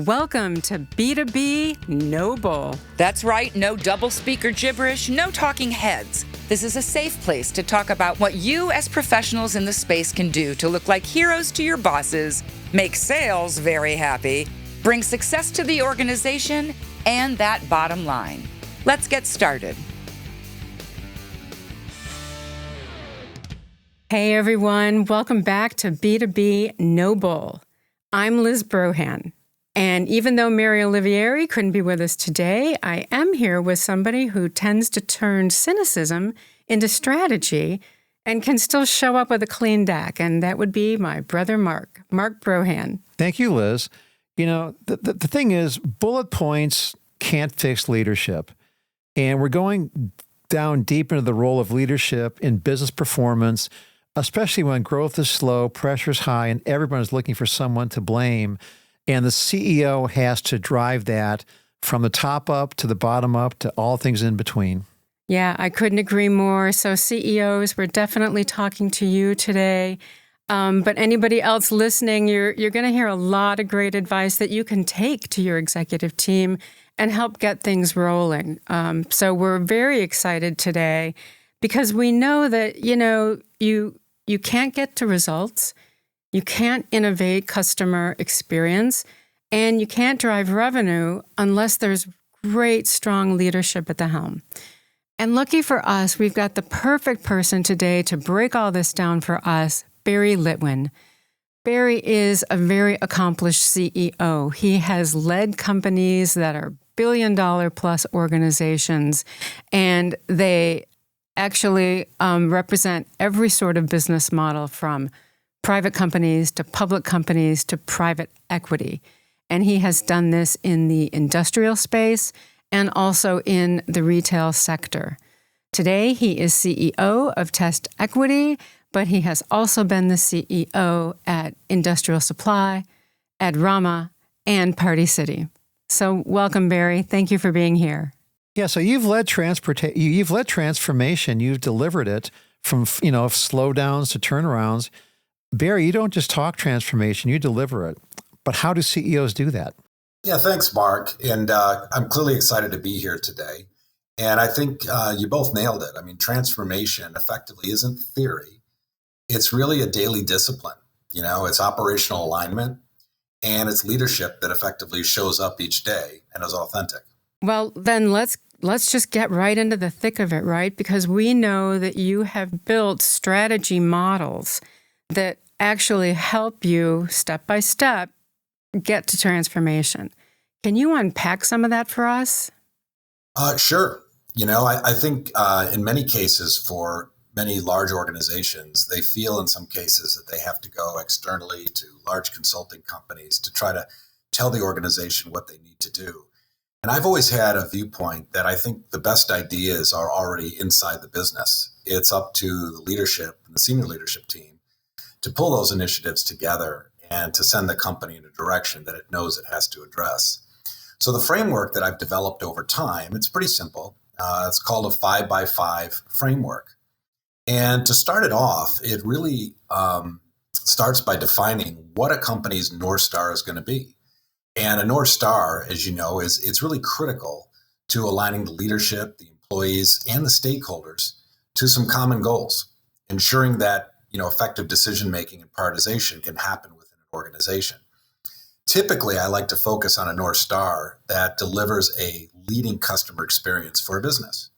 Welcome to B2B No Bull. That's right, no double speaker gibberish, no talking heads. This is a safe place to talk about what you as professionals in the space can do to look like heroes to your bosses, make sales very happy, bring success to the organization, and that bottom line. Let's get started. Hey everyone, welcome back to B2B No Bull. I'm Liz Brohan. And even though Mary Olivieri couldn't be with us today, I am here with somebody who tends to turn cynicism into strategy and can still show up with a clean deck. And that would be my brother, Mark Brohan. Thank you, Liz. You know, the thing is, bullet points can't fix leadership. And we're going down deep into the role of leadership in business performance, especially when growth is slow, pressure's high, and everyone is looking for someone to blame. And the CEO has to drive that from the top up to the bottom up to all things in between. Yeah, I couldn't agree more. So CEOs, we're definitely talking to you today. But anybody else listening, you're going to hear a lot of great advice that you can take to your executive team and help get things rolling. So we're very excited today because we know that, you can't get to results. You can't innovate customer experience, and you can't drive revenue unless there's great, strong leadership at the helm. And lucky for us, we've got the perfect person today to break all this down for us, Barry Litwin. Barry is a very accomplished CEO. He has led companies that are billion-dollar-plus organizations, and they actually represent every sort of business model from private companies to public companies to private equity. And he has done this in the industrial space and also in the retail sector. Today, he is CEO of Test Equity, but he has also been the CEO at Industrial Supply, Adorama, and Party City. So welcome, Barry. Thank you for being here. Yeah, so you've led transformation. You've delivered it from, slowdowns to turnarounds. Barry, you don't just talk transformation, you deliver it. But how do CEOs do that? Yeah, thanks, Mark. And I'm clearly excited to be here today. And I think you both nailed it. I mean, transformation effectively isn't theory. It's really a daily discipline. It's operational alignment and it's leadership that effectively shows up each day and is authentic. Well, then let's just get right into the thick of it, right? Because we know that you have built strategy models that actually help you step by step get to transformation. Can you unpack some of that for us? Sure. I think in many cases for many large organizations, they feel in some cases that they have to go externally to large consulting companies to try to tell the organization what they need to do. And I've always had a viewpoint that I think the best ideas are already inside the business. It's up to the leadership and the senior leadership team to pull those initiatives together and to send the company in a direction that it knows it has to address. So the framework that I've developed over time, it's pretty simple. It's called a 5x5 framework. And to start it off, it really starts by defining what a company's North Star is going to be. And a North Star, as you know, it's really critical to aligning the leadership, the employees, and the stakeholders to some common goals, ensuring that effective decision-making and prioritization can happen within an organization. Typically, I like to focus on a North Star that delivers a leading customer experience for a business.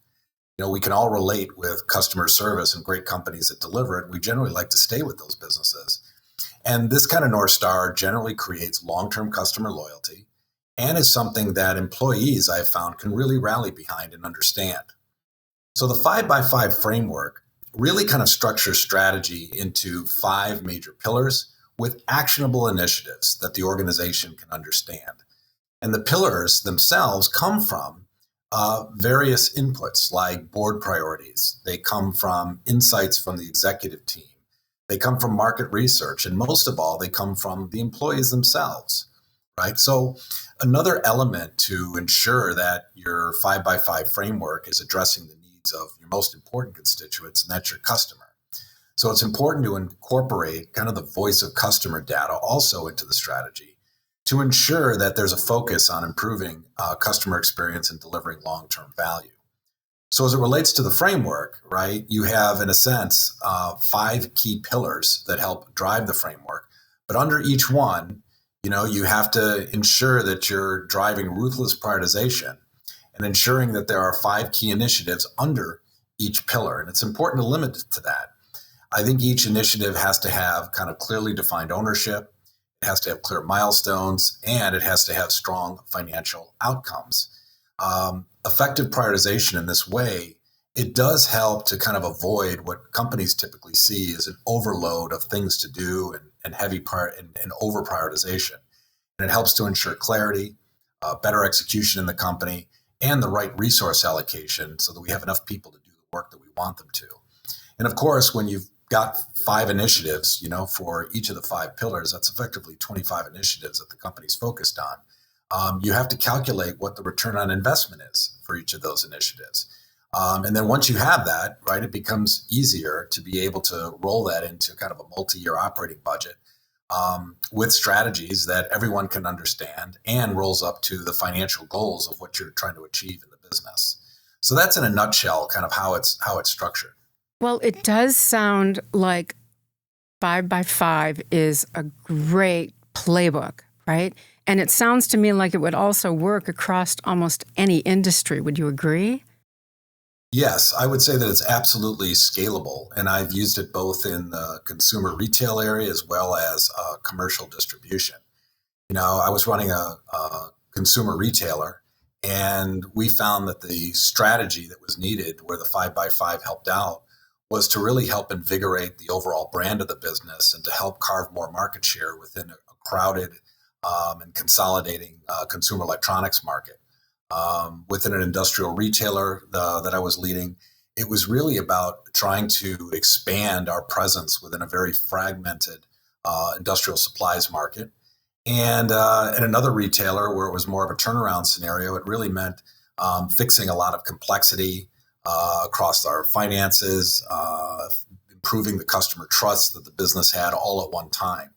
We can all relate with customer service and great companies that deliver it. We generally like to stay with those businesses. And this kind of North Star generally creates long-term customer loyalty and is something that employees, I've found, can really rally behind and understand. So the 5x5 framework really kind of structures strategy into 5 major pillars with actionable initiatives that the organization can understand. And the pillars themselves come from various inputs like board priorities. They come from insights from the executive team. They come from market research. And most of all, they come from the employees themselves, right? So another element to ensure that your 5x5 framework is addressing the needs of your most important constituents, and that's your customer. So it's important to incorporate kind of the voice of customer data also into the strategy to ensure that there's a focus on improving customer experience and delivering long-term value. So as it relates to the framework, right, you have, in a sense, 5 key pillars that help drive the framework. But under each one, you have to ensure that you're driving ruthless prioritization and ensuring that there are 5 key initiatives under each pillar. And it's important to limit it to that. I think each initiative has to have kind of clearly defined ownership. It has to have clear milestones, and it has to have strong financial outcomes. Effective prioritization in this way, it does help to kind of avoid what companies typically see as an overload of things to do and heavy and over prioritization. And it helps to ensure clarity, better execution in the company, and the right resource allocation so that we have enough people to do the work that we want them to. And of course, when you've got 5 initiatives, for each of the 5 pillars, that's effectively 25 initiatives that the company's focused on. You have to calculate what the return on investment is for each of those initiatives. And then once you have that, right, it becomes easier to be able to roll that into kind of a multi-year operating budget with strategies that everyone can understand and rolls up to the financial goals of what you're trying to achieve in the business. So that's in a nutshell kind of how it's structured. Well, it does sound like 5x5 is a great playbook, right? And it sounds to me like it would also work across almost any industry. Would you agree? Yes, I would say that it's absolutely scalable. And I've used it both in the consumer retail area as well as commercial distribution. I was running a consumer retailer, and we found that the strategy that was needed where the 5x5 helped out was to really help invigorate the overall brand of the business and to help carve more market share within a crowded and consolidating consumer electronics market. Within an industrial retailer that I was leading, it was really about trying to expand our presence within a very fragmented industrial supplies market. And in another retailer where it was more of a turnaround scenario, it really meant fixing a lot of complexity across our finances, improving the customer trust that the business had all at one time.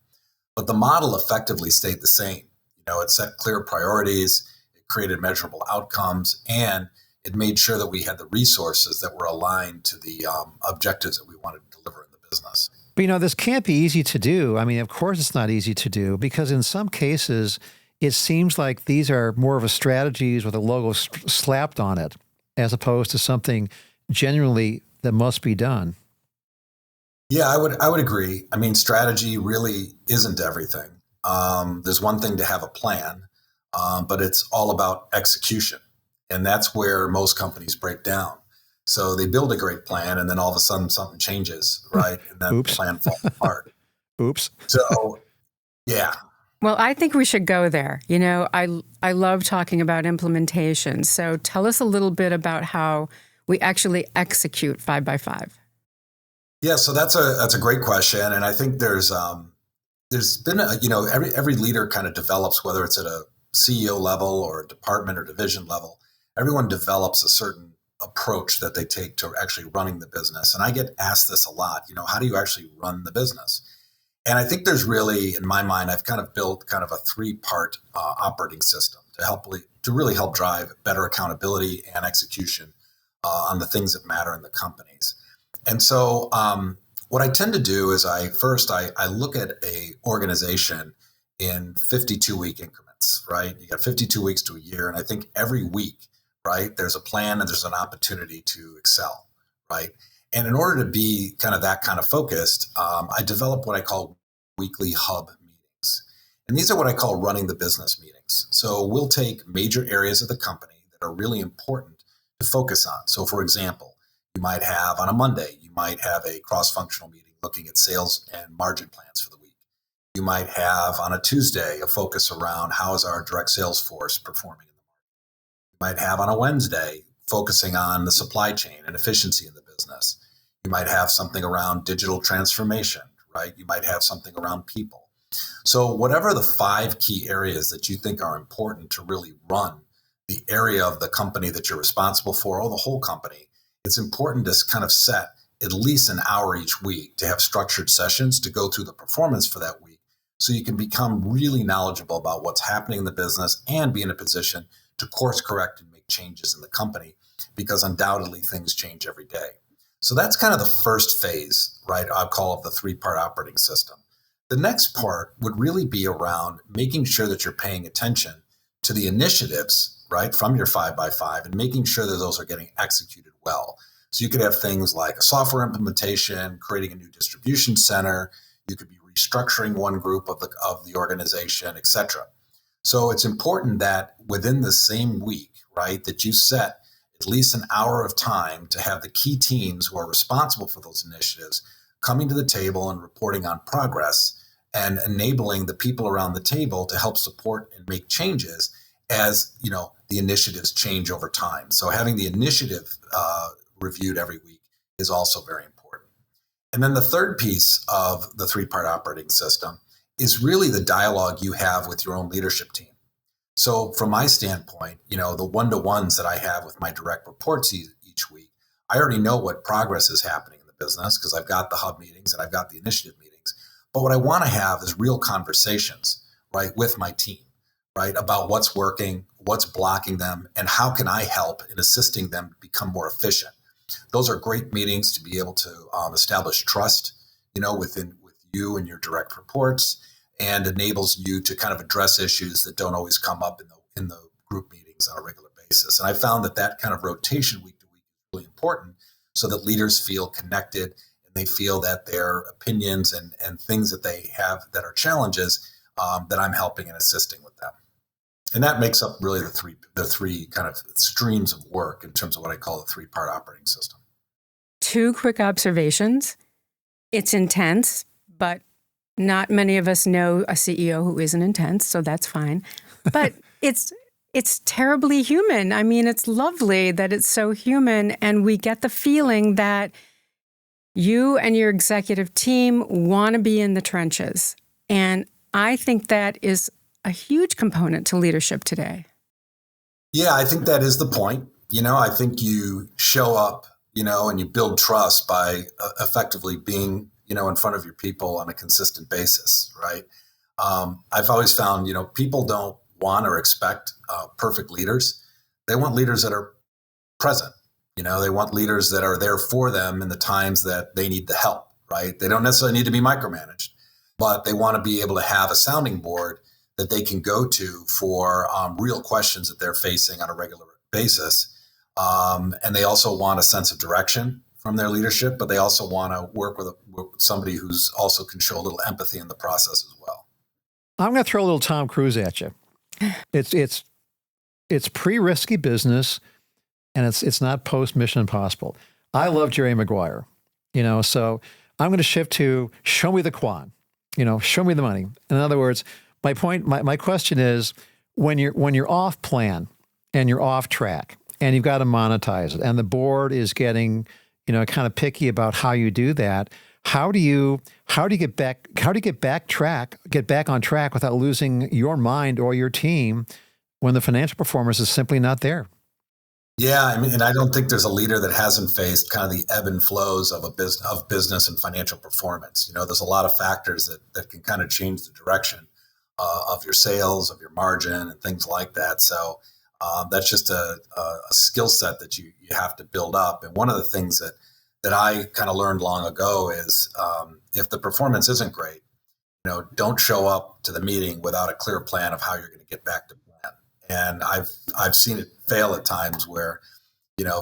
But the model effectively stayed the same. It set clear priorities, it created measurable outcomes, and it made sure that we had the resources that were aligned to the objectives that we wanted to deliver in the business. But this can't be easy to do. I mean, of course it's not easy to do because in some cases, it seems like these are more of a strategies with a logo slapped on it, as opposed to something genuinely that must be done. Yeah, I would agree. I mean, strategy really isn't everything. There's one thing to have a plan, but it's all about execution. And that's where most companies break down. So they build a great plan and then all of a sudden something changes, right? And then the plan falls apart. Oops. So, yeah. Well, I think we should go there. I love talking about implementation. So tell us a little bit about how we actually execute 5x5. Yeah, so that's a great question, and I think there's been every leader kind of develops, whether it's at a CEO level or a department or division level, everyone develops a certain approach that they take to actually running the business. And I get asked this a lot. How do you actually run the business? And I think there's really, in my mind, I've kind of built kind of a 3-part operating system to really help drive better accountability and execution on the things that matter in the companies. And so what I tend to do is I look at a organization in 52-week increments, right? You got 52 weeks to a year. And I think every week, right, there's a plan and there's an opportunity to excel, right? And in order to be kind of that kind of focused, I develop what I call weekly hub meetings. And these are what I call running the business meetings. So we'll take major areas of the company that are really important to focus on. So for example, you might have on a Monday, you might have a cross-functional meeting looking at sales and margin plans for the week. You might have on a Tuesday a focus around how is our direct sales force performing in the market. You might have on a Wednesday focusing on the supply chain and efficiency in the business. You might have something around digital transformation, right? You might have something around people. So whatever the 5 key areas that you think are important to really run the area of the company that you're responsible for or the whole company, it's important to kind of set at least an hour each week to have structured sessions to go through the performance for that week so you can become really knowledgeable about what's happening in the business and be in a position to course correct and make changes in the company, because undoubtedly things change every day. So that's kind of the first phase, right? I'll call it the 3-part operating system. The next part would really be around making sure that you're paying attention to the initiatives, right, from your 5x5 and making sure that those are getting executed well. So you could have things like a software implementation, creating a new distribution center. You could be restructuring one group of the organization, et cetera. So it's important that within the same week, right, that you set at least an hour of time to have the key teams who are responsible for those initiatives coming to the table and reporting on progress and enabling the people around the table to help support and make changes as, the initiatives change over time. So having the initiative reviewed every week is also very important. And then the third piece of the 3-part operating system is really the dialogue you have with your own leadership team. So from my standpoint, the one-to-ones that I have with my direct reports each week, I already know what progress is happening in the business because I've got the hub meetings and I've got the initiative meetings. But what I want to have is real conversations, right, with my team, right, about what's working, what's blocking them, and how can I help in assisting them become more efficient. Those are great meetings to be able to establish trust, with you and your direct reports, and enables you to kind of address issues that don't always come up in the group meetings on a regular basis. And I found that kind of rotation week to week is really important so that leaders feel connected and they feel that their opinions and things that they have that are challenges, that I'm helping and assisting with them. And that makes up really the three kind of streams of work in terms of what I call the 3-part operating system. 2 quick observations. It's intense, but not many of us know a CEO who isn't intense, so that's fine. But it's terribly human. I mean, it's lovely that it's so human, and we get the feeling that you and your executive team want to be in the trenches. And I think that is a huge component to leadership today. Yeah, I think that is the point. I think you show up, and you build trust by effectively being, in front of your people on a consistent basis, right? I've always found, people don't want or expect perfect leaders. They want leaders that are present. They want leaders that are there for them in the times that they need the help, right? They don't necessarily need to be micromanaged, but they want to be able to have a sounding board that they can go to for real questions that they're facing on a regular basis. And they also want a sense of direction from their leadership, but they also want to work with somebody who's also can show a little empathy in the process as well. I'm going to throw a little Tom Cruise at you. It's pre-risky business, and it's not post-Mission Impossible. I love Jerry Maguire, so I'm going to shift to show me the quad, show me the money. In other words, my question is, when you're off plan and you're off track and you've got to monetize it, and the board is getting, kind of picky about how you do that, how do you get back on track without losing your mind or your team when the financial performance is simply not there? Yeah, I mean, and I don't think there's a leader that hasn't faced kind of the ebb and flows of business and financial performance. There's a lot of factors that can kind of change the direction of your sales, of your margin, and things like that. So that's just a skill set that you have to build up. And one of the things that I kind of learned long ago is if the performance isn't great, don't show up to the meeting without a clear plan of how you're going to get back to plan. And I've seen it fail at times where,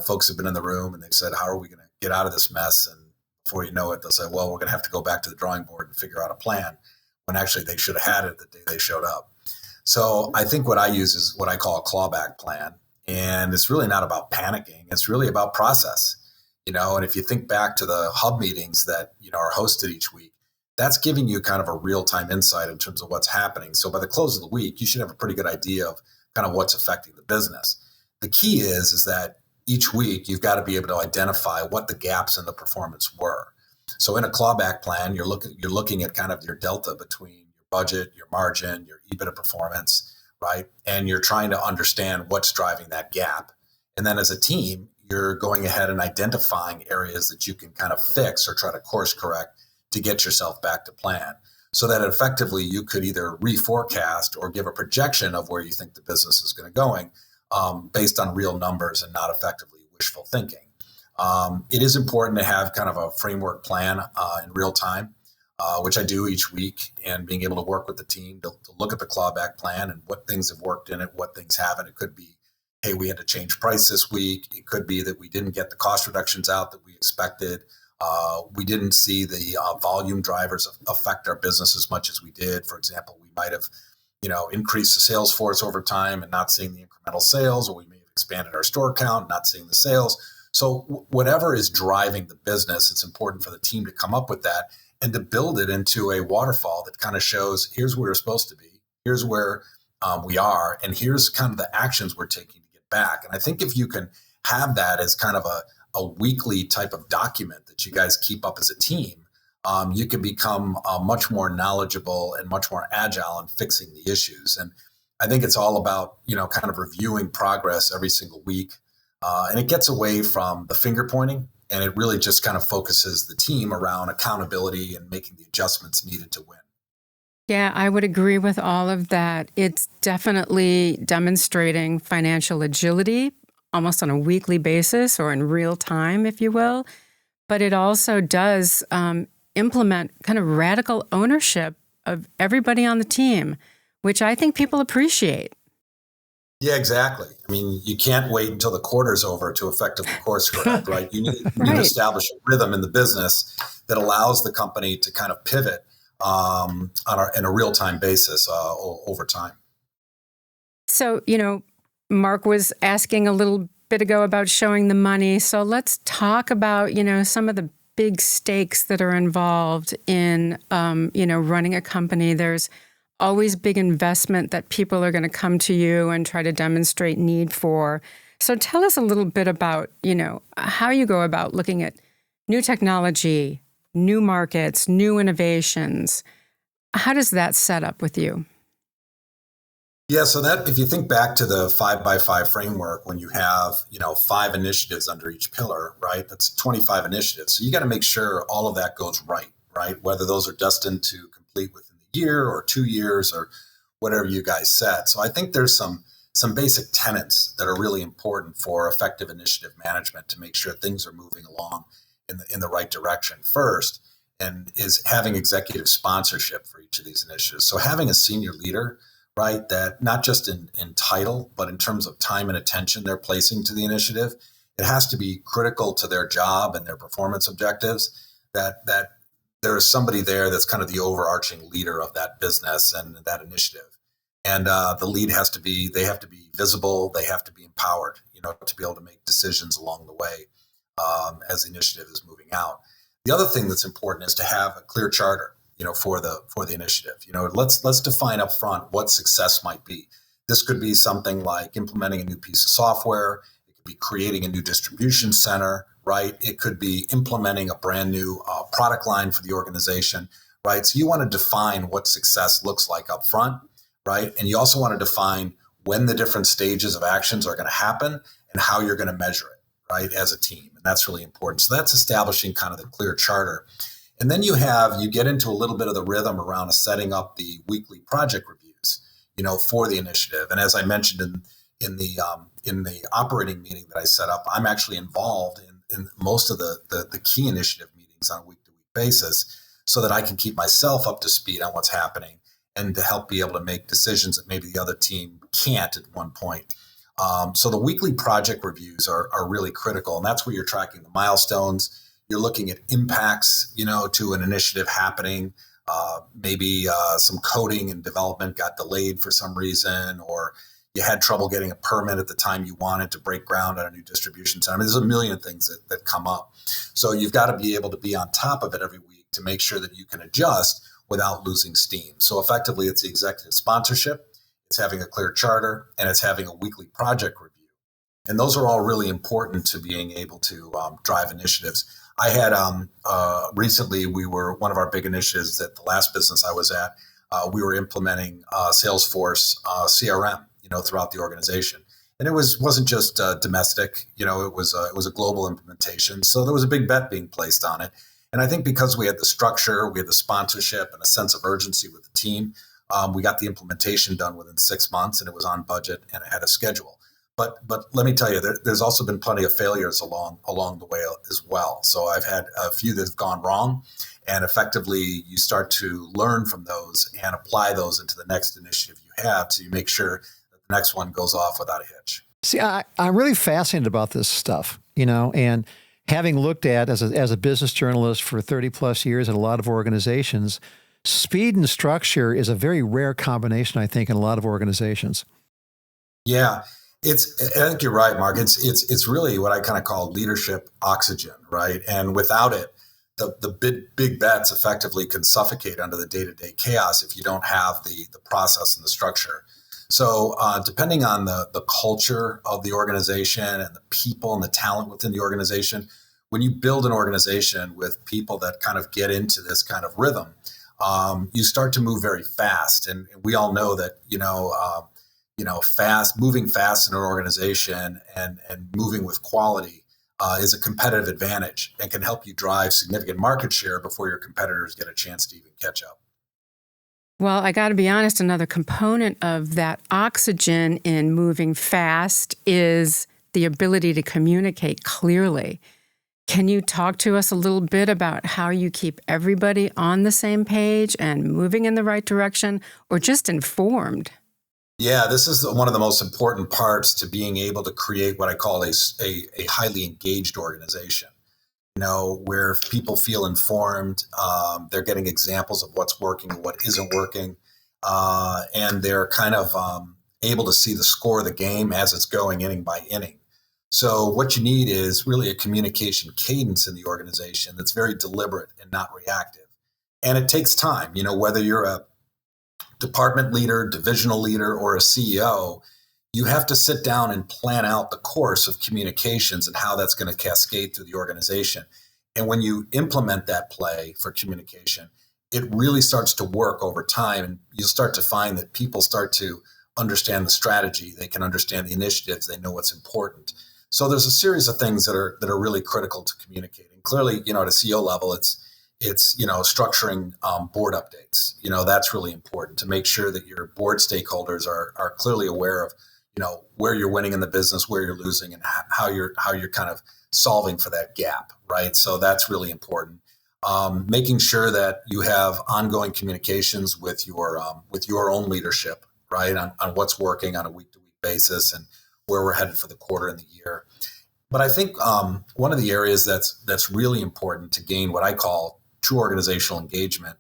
folks have been in the room and they've said, how are we going to get out of this mess? And before you know it, they'll say, well, we're going to have to go back to the drawing board and figure out a plan, when actually they should have had it the day they showed up. So I think what I use is what I call a clawback plan. And it's really not about panicking. It's really about process, and if you think back to the hub meetings that, are hosted each week, that's giving you kind of a real-time insight in terms of what's happening. So by the close of the week, you should have a pretty good idea of kind of what's affecting the business. The key is that each week you've got to be able to identify what the gaps in the performance were. So in a clawback plan, you're looking at kind of your delta between your budget, your margin, your EBITDA performance, right? And you're trying to understand what's driving that gap. And then as a team, you're going ahead and identifying areas that you can kind of fix or try to course correct to get yourself back to plan. so that effectively you could either reforecast or give a projection of where you think the business is going to going based on real numbers and not effectively wishful thinking. It is important to have kind of a framework plan in real time, which I do each week, and being able to work with the team to look at the clawback plan and what things have worked in it, what things haven't. It could be, hey, we had to change price this week. It could be that we didn't get the cost reductions out that we expected. We didn't see the volume drivers affect our business as much as we did. For example, we might have, increased the sales force over time and not seeing the incremental sales, or we may have expanded our store count, not seeing the sales. So whatever is driving the business, it's important for the team to come up with that and to build it into a waterfall that kind of shows, here's where we're supposed to be, here's where we are, and here's kind of the actions we're taking to get back. And I think if you can have that as kind of a weekly type of document that you guys keep up as a team, you can become much more knowledgeable and much more agile in fixing the issues. And I think it's all about, kind of reviewing progress every single week. And it gets away from the finger pointing, and it really just kind of focuses the team around accountability and making the adjustments needed to win. Yeah, I would agree with all of that. It's definitely demonstrating financial agility almost on a weekly basis or in real time, if you will. But it also does implement kind of radical ownership of everybody on the team, which I think people appreciate. Yeah, exactly. I mean, you can't wait until the quarter's over to effectively course correct, right? You need to establish a rhythm in the business that allows the company to kind of pivot in a real-time basis over time. So, Mark was asking a little bit ago about showing the money. So let's talk about, some of the big stakes that are involved in, running a company. There's always big investment that people are going to come to you and try to demonstrate need for. So tell us a little bit about, how you go about looking at new technology, new markets, new innovations. How does that set up with you? Yeah, so that if you think back to the 5x5 framework, when you have, 5 initiatives under each pillar, right? That's 25 initiatives. So you got to make sure all of that goes right? Whether those are destined to complete within the year or 2 years or whatever you guys set. So I think there's some basic tenets that are really important for effective initiative management to make sure things are moving along in the right direction. First, and is having executive sponsorship for each of these initiatives. So having a senior leader, right, that not just in title, but in terms of time and attention they're placing to the initiative, it has to be critical to their job and their performance objectives, that there is somebody there that's kind of the overarching leader of that business and that initiative. And the lead they have to be visible, they have to be empowered, to be able to make decisions along the way as the initiative is moving out. The other thing that's important is to have a clear charter, for the initiative. Let's define up front what success might be. This could be something like implementing a new piece of software. It could be creating a new distribution center, right? It could be implementing a brand new product line for the organization, right? So you want to define what success looks like up front, right? And you also want to define when the different stages of actions are going to happen and how you're going to measure it, right, as a team. And that's really important. So that's establishing kind of the clear charter. And then you get into a little bit of the rhythm around setting up the weekly project reviews, for the initiative. And as I mentioned in the operating meeting that I set up, I'm actually involved in most of the key initiative meetings on a week-to-week basis, so that I can keep myself up to speed on what's happening and to help be able to make decisions that maybe the other team can't at one point. So the weekly project reviews are really critical, and that's where you're tracking the milestones. You're looking at impacts, to an initiative happening. Maybe some coding and development got delayed for some reason, or you had trouble getting a permit at the time you wanted to break ground on a new distribution center. I mean, there's a million things that come up. So you've got to be able to be on top of it every week to make sure that you can adjust without losing steam. So effectively, it's the executive sponsorship, it's having a clear charter, and it's having a weekly project review. And those are all really important to being able to drive initiatives. I had recently, one of our big initiatives at the last business I was at, we were implementing Salesforce CRM, throughout the organization. And it wasn't just domestic, it was a global implementation. So there was a big bet being placed on it. And I think because we had the structure, we had the sponsorship and a sense of urgency with the team, we got the implementation done within 6 months, and it was on budget and it had a schedule. But let me tell you, there's also been plenty of failures along the way as well. So I've had a few that have gone wrong, and effectively you start to learn from those and apply those into the next initiative you have, so you make sure that the next one goes off without a hitch. See, I'm really fascinated about this stuff, and having looked at as a business journalist for 30 plus years in a lot of organizations, speed and structure is a very rare combination, I think, in a lot of organizations. Yeah. I think you're right, Mark. It's really what I kind of call leadership oxygen, right? And without it, the big bets effectively can suffocate under the day-to-day chaos if you don't have the process and the structure. So depending on the culture of the organization and the people and the talent within the organization, when you build an organization with people that kind of get into this kind of rhythm, you start to move very fast. And we all know that, moving fast in an organization and moving with quality is a competitive advantage and can help you drive significant market share before your competitors get a chance to even catch up. Well, I got to be honest, another component of that oxygen in moving fast is the ability to communicate clearly. Can you talk to us a little bit about how you keep everybody on the same page and moving in the right direction, or just informed? Yeah, this is one of the most important parts to being able to create what I call a highly engaged organization. Where people feel informed, they're getting examples of what's working and what isn't working, and they're kind of able to see the score of the game as it's going inning by inning. So what you need is really a communication cadence in the organization that's very deliberate and not reactive. And it takes time, whether you're a department leader, divisional leader, or a CEO, you have to sit down and plan out the course of communications and how that's going to cascade through the organization. And when you implement that play for communication, it really starts to work over time. And you'll start to find that people start to understand the strategy. They can understand the initiatives. They know what's important. So there's a series of things that are really critical to communicating. Clearly, at a CEO level, it's structuring board updates. That's really important to make sure that your board stakeholders are clearly aware of where you're winning in the business, where you're losing, and how you're kind of solving for that gap, right? So that's really important. Making sure that you have ongoing communications with your own leadership, right, on what's working on a week-to-week basis and where we're headed for the quarter and the year. But I think one of the areas that's really important to gain what I call true organizational engagement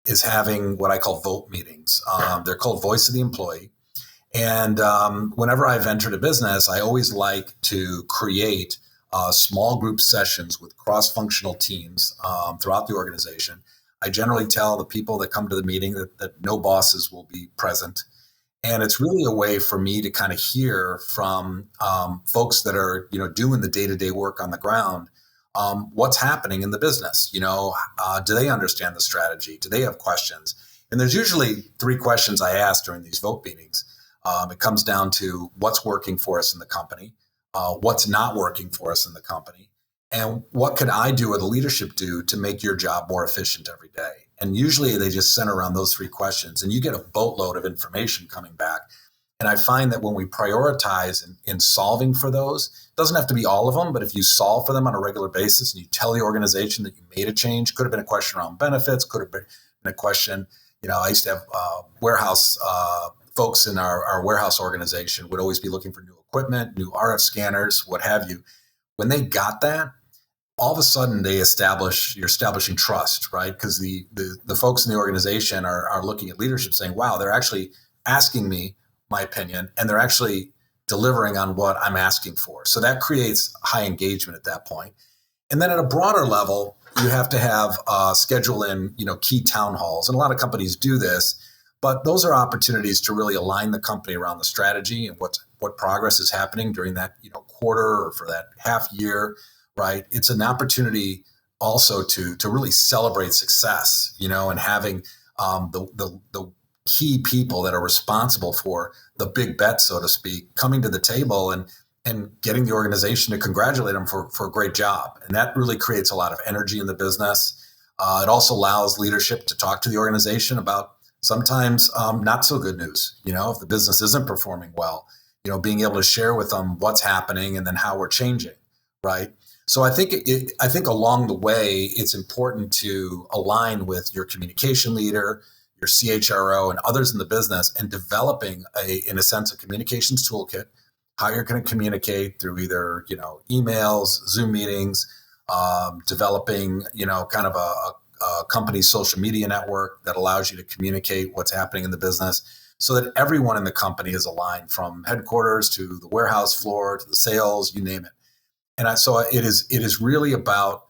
is having what I call vote meetings. They're called Voice of the Employee. And whenever I've entered a business, I always like to create small group sessions with cross-functional teams throughout the organization. I generally tell the people that come to the meeting that no bosses will be present. And it's really a way for me to kind of hear from folks that are, doing the day-to-day work on the ground, what's happening in the business. Do they understand the strategy? Do they have questions? And there's usually 3 questions I ask during these vote meetings. It comes down to what's working for us in the company, what's not working for us in the company, and what could I do or the leadership do to make your job more efficient every day? And usually they just center around those 3 questions, and you get a boatload of information coming back. And I find that when we prioritize in solving for those, it doesn't have to be all of them, but if you solve for them on a regular basis and you tell the organization that you made a change, could have been a question around benefits, could have been a question, I used to have warehouse folks in our warehouse organization would always be looking for new equipment, new RF scanners, what have you. When they got that, all of a sudden you're establishing trust, right? Because the folks in the organization are looking at leadership saying, wow, they're actually asking me my opinion, and they're actually delivering on what I'm asking for. So that creates high engagement at that point. And then at a broader level, you have to have schedule in, key town halls. And a lot of companies do this, but those are opportunities to really align the company around the strategy and what progress is happening during that, quarter or for that half year, right? It's an opportunity also to really celebrate success, and having the key people that are responsible for the big bet, so to speak, coming to the table and and getting the organization to congratulate them for a great job. And that really creates a lot of energy in the business. It also allows leadership to talk to the organization about sometimes not so good news. If the business isn't performing well, being able to share with them what's happening and then how we're changing, right? So I think along the way, it's important to align with your communication leader, your CHRO, and others in the business, and developing in a sense, a communications toolkit, how you're going to communicate through either, emails, Zoom meetings, developing, kind of a company's social media network that allows you to communicate what's happening in the business so that everyone in the company is aligned from headquarters to the warehouse floor to the sales, you name it. And so it is really about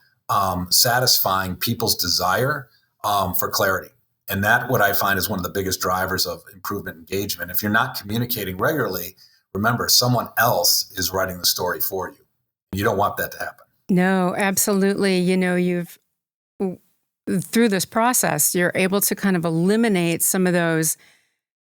satisfying people's desire for clarity. And that, what I find, is one of the biggest drivers of improvement engagement. If you're not communicating regularly, remember, someone else is writing the story for you. You don't want that to happen. No, absolutely. You've, through this process, you're able to kind of eliminate some of those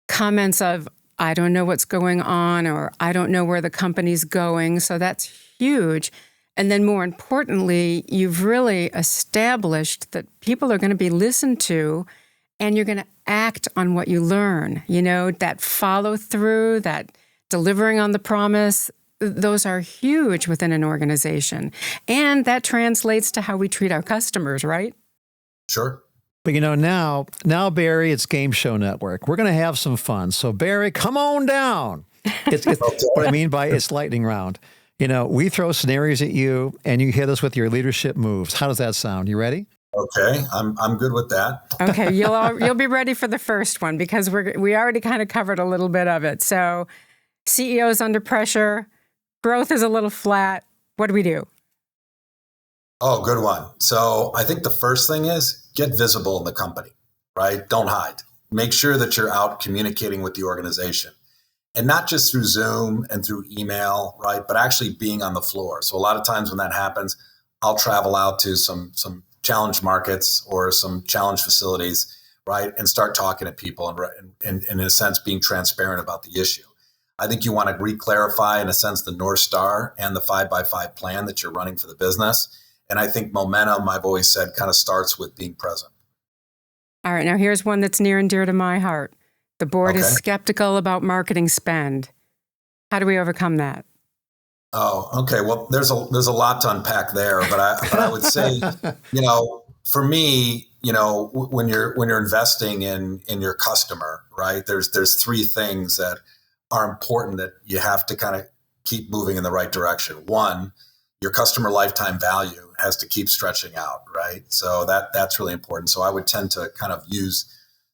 comments of, I don't know what's going on, or I don't know where the company's going. So that's huge. And then more importantly, you've really established that people are going to be listened to and you're going to act on what you learn. That follow through, that delivering on the promise, those are huge within an organization. And that translates to how we treat our customers, right? Sure. But now, Barry, it's Game Show Network. We're going to have some fun. So Barry, come on down. It's what I mean by it's lightning round. We throw scenarios at you and you hit us with your leadership moves. How does that sound? You ready? Okay, I'm good with that. Okay, you'll be ready for the first one because we already kind of covered a little bit of it. So CEO's under pressure, growth is a little flat. What do we do? Oh, good one. So I think the first thing is get visible in the company, right? Don't hide. Make sure that you're out communicating with the organization, and not just through Zoom and through email, right? But actually being on the floor. So a lot of times when that happens, I'll travel out to some challenge markets or some challenge facilities, right? And start talking to people and in a sense, being transparent about the issue. I think you want to re-clarify, in a sense, the North Star and the 5x5 plan that you're running for the business. And I think momentum, I've always said, kind of starts with being present. All right, now here's one that's near and dear to my heart. The board is skeptical about marketing spend. How do we overcome that? Oh, okay. Well, there's a lot to unpack there, but I would say, for me, when you're investing in your customer, right? There's three things that are important that you have to kind of keep moving in the right direction. One, your customer lifetime value has to keep stretching out, right? So that's really important. So I would tend to kind of use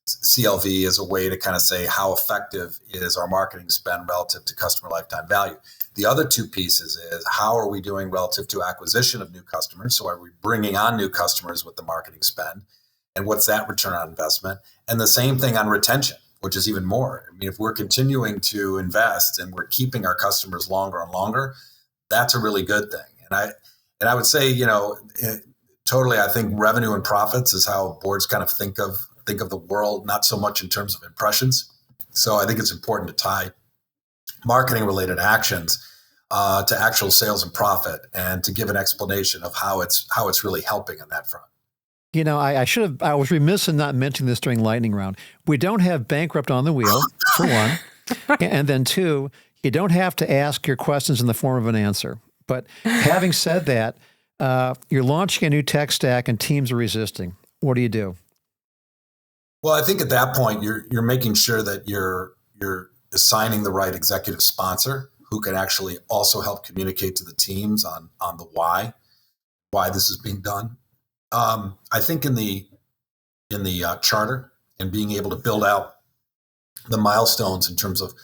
CLV as a way to kind of say how effective is our marketing spend relative to customer lifetime value. The other two pieces is how are we doing relative to acquisition of new customers? So are we bringing on new customers with the marketing spend? And what's that return on investment? And the same thing on retention, which is even more. I mean, if we're continuing to invest and we're keeping our customers longer and longer, that's a really good thing. And I would say, totally, I think revenue and profits is how boards kind of think of the world, not so much in terms of impressions. So I think it's important to tie marketing related actions to actual sales and profit, and to give an explanation of how it's really helping on that front. I was remiss in not mentioning this during lightning round. We don't have bankrupt on the wheel, for one. And then two, you don't have to ask your questions in the form of an answer. But having said that, you're launching a new tech stack and teams are resisting. What do you do? Well, I think at that point, you're making sure that you're assigning the right executive sponsor who can actually also help communicate to the teams on the why this is being done. I think in the charter and being able to build out the milestones in terms of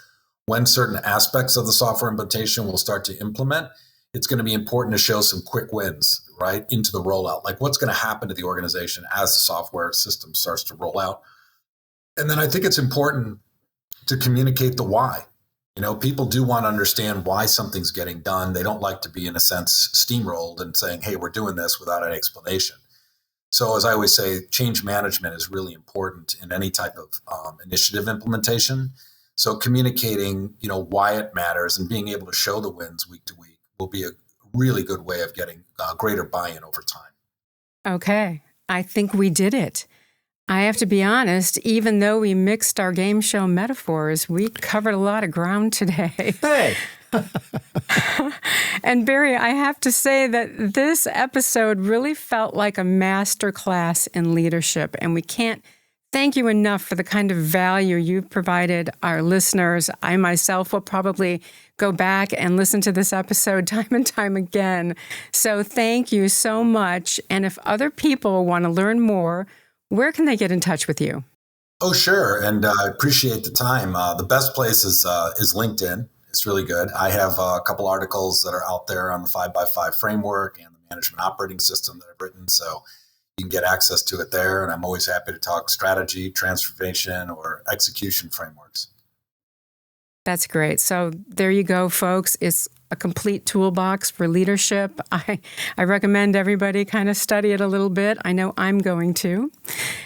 when certain aspects of the software implementation will start to implement, it's going to be important to show some quick wins, right, into the rollout. Like what's going to happen to the organization as the software system starts to roll out. And then I think it's important to communicate the why. People do want to understand why something's getting done. They don't like to be, in a sense, steamrolled and saying, hey, we're doing this without an explanation. So as I always say, change management is really important in any type of initiative implementation. So communicating, why it matters and being able to show the wins week to week will be a really good way of getting greater buy-in over time. Okay, I think we did it. I have to be honest, even though we mixed our game show metaphors, we covered a lot of ground today. Hey! And Barry, I have to say that this episode really felt like a masterclass in leadership, and we can't thank you enough for the kind of value you've provided our listeners. I myself will probably go back and listen to this episode time and time again. So thank you so much. And if other people want to learn more, where can they get in touch with you? Oh, sure. And I appreciate the time. The best place is LinkedIn. It's really good. I have a couple articles that are out there on the 5x5 framework and the management operating system that I've written. So you can get access to it there. And I'm always happy to talk strategy, transformation, or execution frameworks. That's great. So there you go, folks. It's a complete toolbox for leadership. I recommend everybody kind of study it a little bit. I know I'm going to.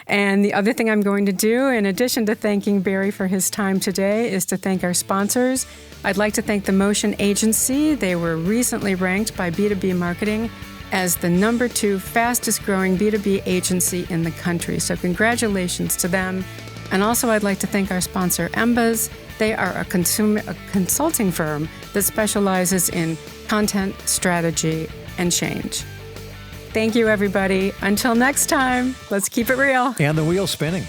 And the other thing I'm going to do, in addition to thanking Barry for his time today, is to thank our sponsors. I'd like to thank the Motion Agency. They were recently ranked by B2B Marketing as the #2 fastest growing B2B agency in the country. So congratulations to them. And also I'd like to thank our sponsor, Embas. They are a consulting firm that specializes in content, strategy, and change. Thank you, everybody. Until next time, let's keep it real. And the wheel's spinning.